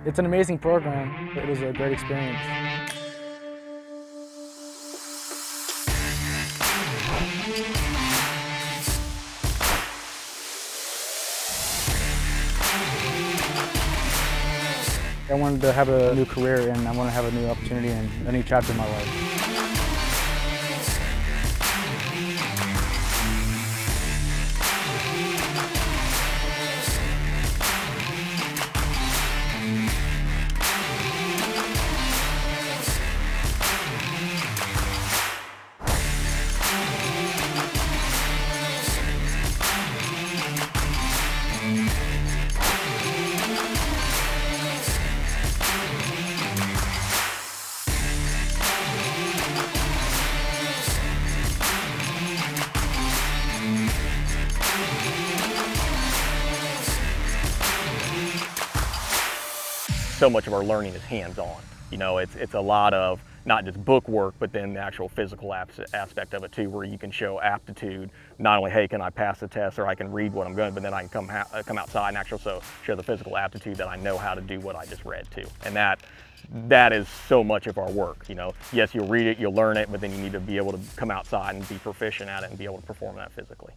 It's an amazing program. It was a great experience. I wanted to have a new career and I want to have a new opportunity and a new chapter in my life. So much of our learning is hands-on. You know, it's a lot of not just book work, but then the actual physical aspect of it too, where you can show aptitude. Not only, hey, can I pass the test, or I can read what I'm going, but then I can come outside and actually show the physical aptitude that I know how to do what I just read too. And that is so much of our work. You know, yes, you'll read it, you'll learn it, but then you need to be able to come outside and be proficient at it and be able to perform that physically.